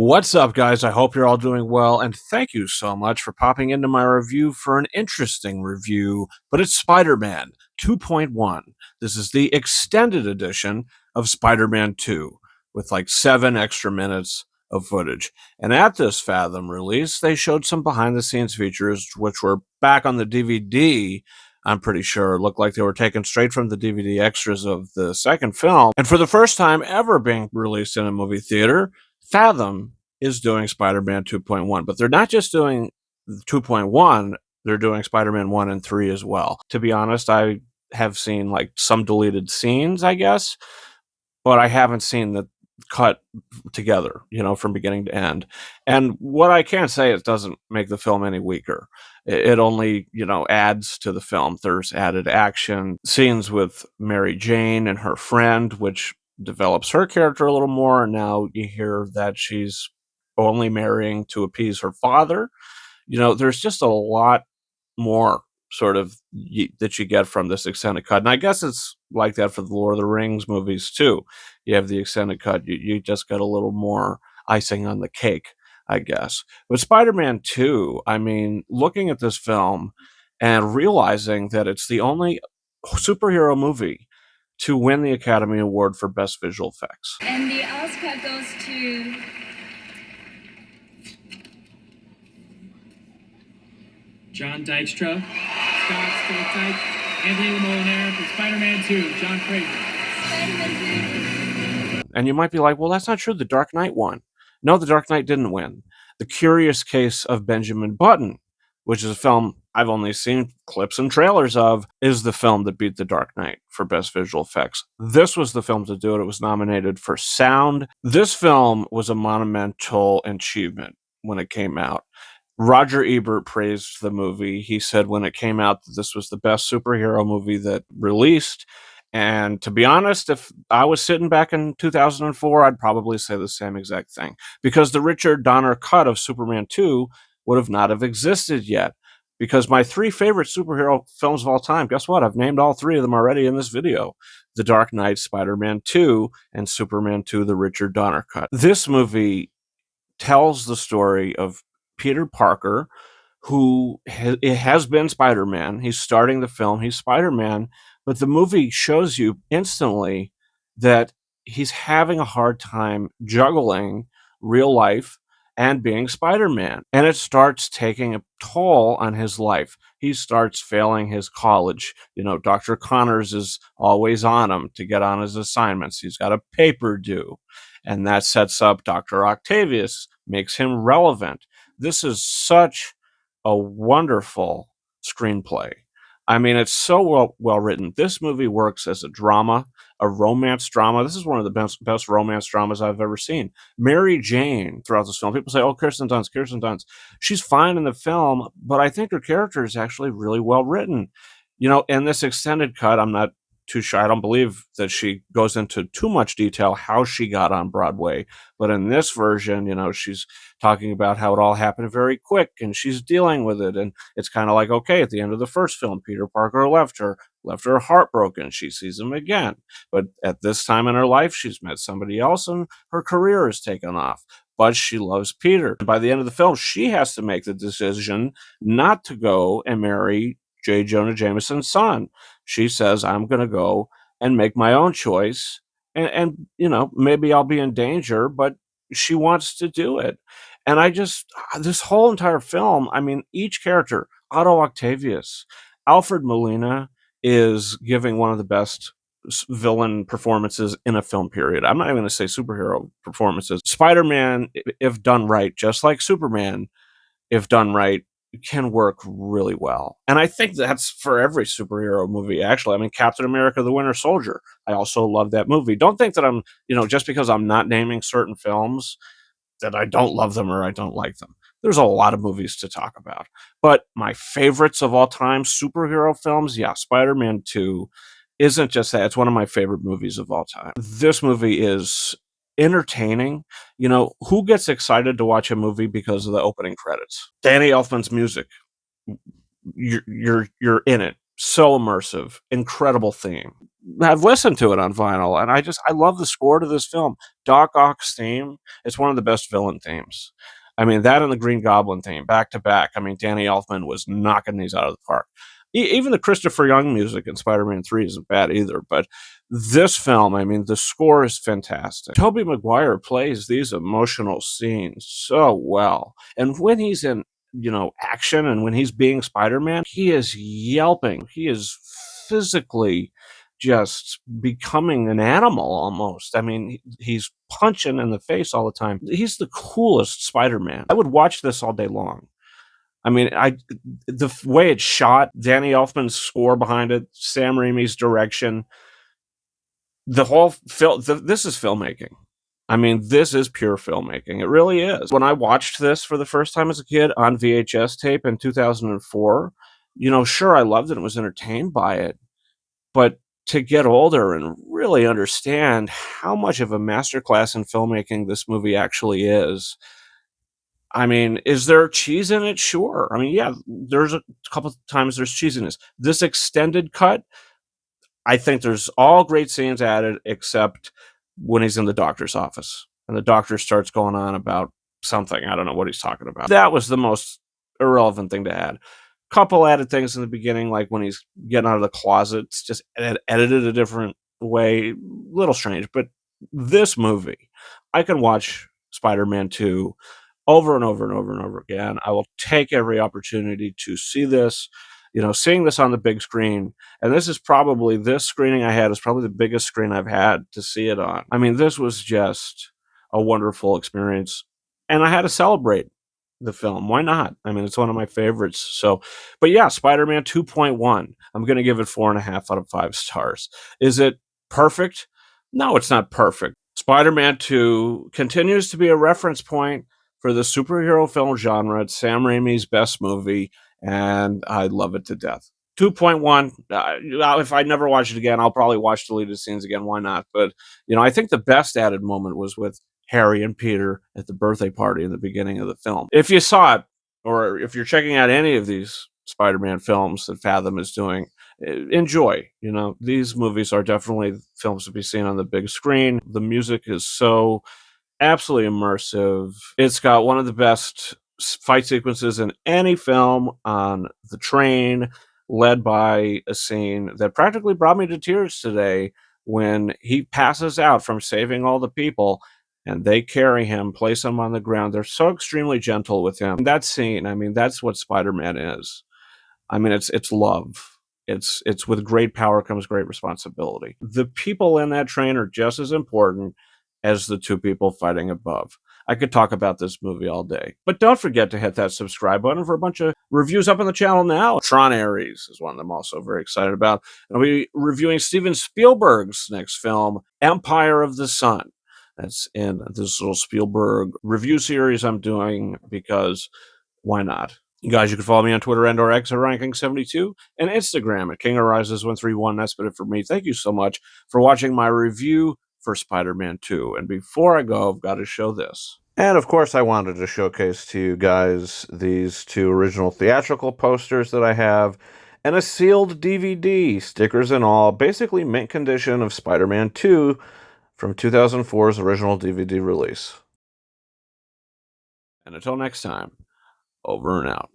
What's up, guys? I hope you're all doing well, and thank you so much for popping into my review for an interesting review. But it's Spider Man 2.1. This is the extended edition of Spider Man 2, with like 7 extra minutes of footage. And at this Fathom release, they showed some behind the scenes features, which were back on the DVD. I'm pretty sure it looked like they were taken straight from the DVD extras of the second film. And for the first time ever being released in a movie theater, Fathom is doing Spider-Man 2.1, but they're not just doing 2.1, they're doing Spider-Man 1 and 3 as well. To be honest, I have seen like some deleted scenes, I guess, but I haven't seen the cut together, from beginning to end. And what I can say, it doesn't make the film any weaker. It only, adds to the film. There's added action, scenes with Mary Jane and her friend, which develops her character a little more. And now you hear that she's only marrying to appease her father. There's just a lot more sort of that you get from this extended cut. And I guess it's like that for the Lord of the Rings movies too. You have the extended cut, you just get a little more icing on the cake, I guess. But Spider-Man 2, I mean, looking at this film and realizing that it's the only superhero movie to win the Academy Award for Best Visual Effects. And the Oscar goes to John Dykstra, Scott Stoltite, Anthony Molinaro for Spider-Man 2, John Fraser. And you might be like, well, that's not true. The Dark Knight won. No, The Dark Knight didn't win. The Curious Case of Benjamin Button, which is a film I've only seen clips and trailers of, is the film that beat The Dark Knight for Best Visual Effects. This was the film to do it. It was nominated for sound. This film was a monumental achievement when it came out. Roger Ebert praised the movie. He said when it came out that this was the best superhero movie that released. And to be honest, if I was sitting back in 2004, I'd probably say the same exact thing. Because the Richard Donner cut of Superman 2 would have not have existed yet. Because my 3 favorite superhero films of all time, guess what? I've named all 3 of them already in this video. The Dark Knight, Spider-Man 2, and Superman 2, the Richard Donner cut. This movie tells the story of Peter Parker, who has been Spider-Man. He's starting the film. He's Spider-Man. But the movie shows you instantly that he's having a hard time juggling real life and being Spider-Man. And it starts taking a toll on his life. He starts failing his college. Dr. Connors is always on him to get on his assignments. He's got a paper due. And that sets up Dr. Octavius, makes him relevant. This is such a wonderful screenplay. I mean, it's so well written. This movie works as a drama, a romance drama. This is one of the best romance dramas I've ever seen. Mary Jane, throughout this film, people say, oh, Kirsten Dunst. She's fine in the film, but I think her character is actually really well written. In this extended cut, I'm not too sure. I don't believe that she goes into too much detail how she got on Broadway. But in this version, she's talking about how it all happened very quick and she's dealing with it. And it's kind of like, okay, at the end of the first film, Peter Parker left her heartbroken. She sees him again. But at this time in her life, she's met somebody else and her career has taken off. But she loves Peter. And by the end of the film, she has to make the decision not to go and marry J. Jonah Jameson's son. She says, I'm going to go and make my own choice. And maybe I'll be in danger, but she wants to do it. And this whole entire film, I mean, each character, Otto Octavius, Alfred Molina is giving one of the best villain performances in a film period. I'm not even going to say superhero performances. Spider-Man, if done right, just like Superman, if done right, can work really well. And I think that's for every superhero movie, actually. I mean, Captain America, the Winter Soldier, I also love that movie. Don't think that I'm, just because I'm not naming certain films, that I don't love them or I don't like them. There's a lot of movies to talk about. But my favorites of all time, superhero films, yeah, Spider-Man 2 isn't just that. It's one of my favorite movies of all time. This movie is entertaining. Who gets excited to watch a movie because of the opening credits? Danny Elfman's music. You're in it. So immersive. Incredible theme. have listened to it on vinyl, and I love the score to this film. Doc Ock's theme, it's one of the best villain themes. I mean, that and the Green Goblin theme, back to back. I mean, Danny Elfman was knocking these out of the park. Even the Christopher Young music in Spider-Man 3 isn't bad either, but this film, I mean, the score is fantastic. Tobey Maguire plays these emotional scenes so well. And when he's in, action, and when he's being Spider-Man, he is yelping. He is physically just becoming an animal almost. I mean, he's punching in the face all the time. He's the coolest Spider-Man. I would watch this all day long. I mean, the way it's shot, Danny Elfman's score behind it, Sam Raimi's direction, the whole film. This is filmmaking. I mean, this is pure filmmaking. It really is. When I watched this for the first time as a kid on VHS tape in 2004, sure, I loved it and was entertained by it. But to get older and really understand how much of a masterclass in filmmaking this movie actually is. I mean, is there cheese in it? Sure. I mean, yeah, there's a couple of times there's cheese in this. This extended cut, I think there's all great scenes added except when he's in the doctor's office and the doctor starts going on about something. I don't know what he's talking about. That was the most irrelevant thing to add. Couple added things in the beginning, like when he's getting out of the closets, just edited a different way. Little strange, but this movie, I can watch Spider-Man 2 over and over and over and over again. I will take every opportunity to see this, seeing this on the big screen. And this screening I had is probably the biggest screen I've had to see it on. I mean, this was just a wonderful experience. And I had to celebrate the film. Why not? I mean, it's one of my favorites. So, but yeah, Spider-Man 2.1. I'm going to give it 4.5 out of 5 stars. Is it perfect? No, it's not perfect. Spider-Man 2 continues to be a reference point for the superhero film genre. It's Sam Raimi's best movie, and I love it to death. 2.1, if I never watch it again, I'll probably watch deleted scenes again. Why not? But, I think the best added moment was with Harry and Peter at the birthday party in the beginning of the film. If you saw it, or if you're checking out any of these Spider-Man films that Fathom is doing, enjoy. These movies are definitely films to be seen on the big screen. The music is so absolutely immersive. It's got one of the best fight sequences in any film on the train, led by a scene that practically brought me to tears today when he passes out from saving all the people and they carry him, place him on the ground. They're so extremely gentle with him. That scene, I mean, that's what Spider-Man is. I mean, it's love. It's with great power comes great responsibility. The people in that train are just as important as the two people fighting above. I could talk about this movie all day. But don't forget to hit that subscribe button for a bunch of reviews up on the channel now. Tron Ares is one I'm also very excited about. And I'll be reviewing Steven Spielberg's next film, Empire of the Sun. That's in this little Spielberg review series I'm doing because why not? You guys, you can follow me on Twitter and or X at Ranking72 and Instagram at KingArises131. That's been it for me. Thank you so much for watching my review for Spider-Man 2. And before I go, I've got to show this. And of course, I wanted to showcase to you guys these two original theatrical posters that I have and a sealed DVD, stickers and all, basically mint condition of Spider-Man 2 from 2004's original DVD release. And until next time, over and out.